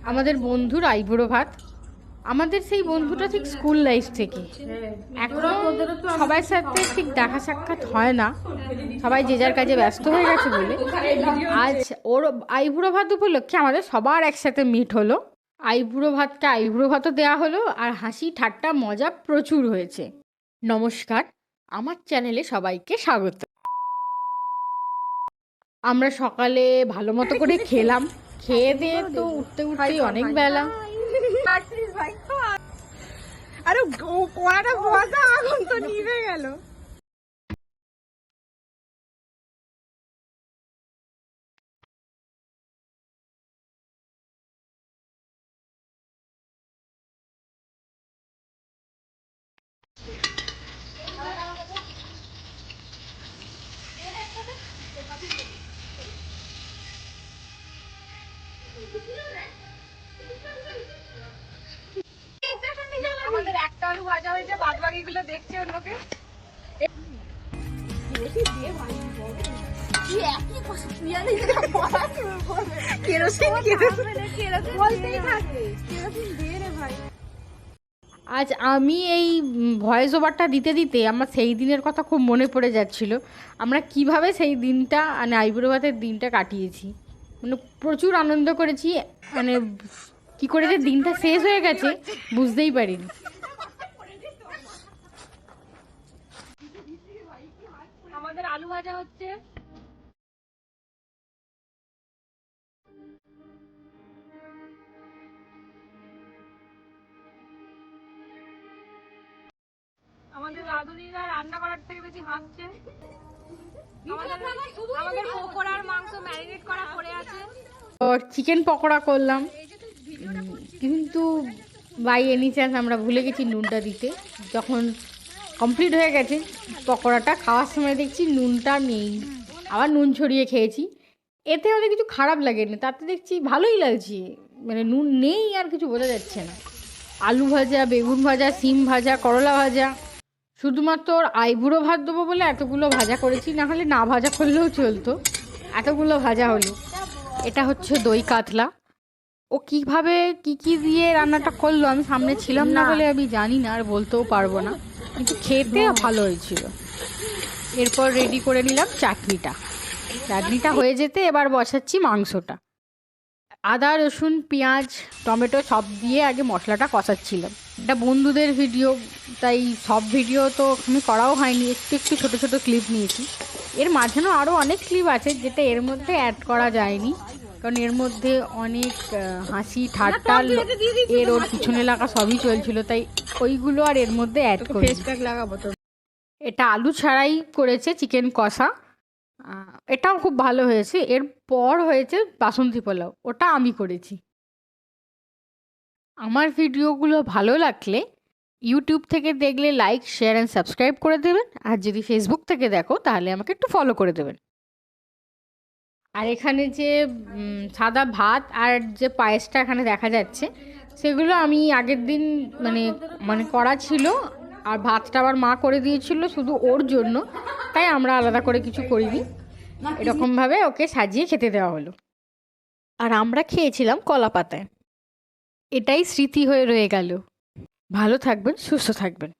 আমাদের বন্ধুর আইবুড়ো ভাত। আমাদের সেই বন্ধুটা ঠিক স্কুল লাইফ থেকে, এখন সবার সাথে ঠিক দেখা সাক্ষাৎ হয় না, সবাই যে যার কাজে ব্যস্ত হয়ে গেছে বলে আজ ওর আইবুড়ো ভাত উপলক্ষে আমাদের সবার একসাথে মিট হলো। আইবুড়ো ভাতটা আইবুড়ো ভাতও দেওয়া হলো, আর হাসি ঠাট্টা মজা প্রচুর হয়েছে। নমস্কার, আমার চ্যানেলে সবাইকে স্বাগত। আমরা সকালে ভালো মতো করে খেলাম, খেয়ে দিয়ে তো উঠতে উঠতেই অনেক বেলা। আরে কড়াটা বসা, আগুন তো নিভে গেল। আমাদের একটা আলু ভাজা হয়েছে, বাদ বাকি গুলো দেখছে ওর লোকে। আজ আমি এই ভয়েস ওভারটা দিতে দিতে আমার সেই দিনের কথা খুব মনে পড়ে যাচ্ছিল। আমরা কিভাবে সেই দিনটা মানে আইবুড়ো ভাতের দিনটা কাটিয়েছি, মানে প্রচুর আনন্দ করেছি। মানে কি করে যে দিনটা শেষ হয়ে গেছে বুঝতেই পারিনি। আমাদের আলু ভাজা হচ্ছে। আমাদের রাঁধুনিরা রান্না করার থেকে বেশি হাসছে। আমাদের পকোড়ার মাংস ম্যারিনেট করা পড়ে আছে। ওর চিকেন পকোড়া করলাম, কিন্তু বাই এনি চান্স আমরা ভুলে গেছি নুনটা দিতে। যখন কমপ্লিট হয়ে গেছে পকোড়াটা, খাওয়ার সময় দেখছি নুনটা নেই, আবার নুন ছড়িয়ে খেয়েছি। এতে ওদের কিছু খারাপ লাগেনি, তাতে দেখছি ভালোই লাগছে, মানে নুন নেই আর কিছু বোঝা যাচ্ছে না। আলু ভাজা, বেগুন ভাজা, সিম ভাজা, করলা ভাজা, শুধুমাত্র ওর আইবুড়ো ভাত দেবো বলে এতগুলো ভাজা করেছি, না হলে না ভাজা করলেও চলতো, এতগুলো ভাজা হলো। এটা হচ্ছে দই কাতলা। ও কিভাবে কি দিয়ে রান্নাটা করলো আমি সামনে ছিলাম না বলে আমি জানি না, আর বলতেও পারবো না, কিন্তু খেতে ভালো হয়েছিল। এরপর রেডি করে নিলাম চাটনিটা হয়ে যেতে এবার বসাচ্ছি মাংসটা। আদা রসুন পেঁয়াজ টমেটো সব দিয়ে আগে মশলাটা কষাচ্ছিলাম। এটা বন্ধুদের ভিডিও, তাই সব ভিডিও তো আমি করাও হয়নি, একটু একটু ছোটো ছোটো ক্লিপ নিয়েছি। এর মাঝখানেও আরও অনেক ক্লিপ আছে যেটা এর মধ্যে অ্যাড করা যায়নি, কারণ এর মধ্যে অনেক হাসি ঠাট্টা এর ওর পিছনে লাগা সবই চলছিল, তাই ওইগুলো আর এর মধ্যে অ্যাড করি। লাগাবো তো। এটা আলু ছাড়াই করেছে চিকেন কষা, এটাও খুব ভালো হয়েছে। এরপর হয়েছে বাসন্তী পোলাও, ওটা আমি করেছি। আমার ভিডিওগুলো ভালো লাগলে ইউটিউব থেকে দেখলে লাইক শেয়ার অ্যান্ড সাবস্ক্রাইব করে দেবেন, আর যদি ফেসবুক থেকে দেখো তাহলে আমাকে একটু ফলো করে দেবেন। আর এখানে যে সাদা ভাত আর যে পায়েসটা এখানে দেখা যাচ্ছে, সেগুলো আমি আগের দিন মানে মানে করা ছিল, আর ভাতটা আবার মা করে দিয়েছিল শুধু ওর জন্য, তাই আমরা আলাদা করে কিছু করিনি। এরকমভাবে ওকে সাজিয়ে খেতে দেওয়া হলো, আর আমরা খেয়েছিলাম কলা পাতায়। এটাই স্মৃতি হয়ে রয়ে গেল। ভালো থাকবেন, সুস্থ থাকবেন।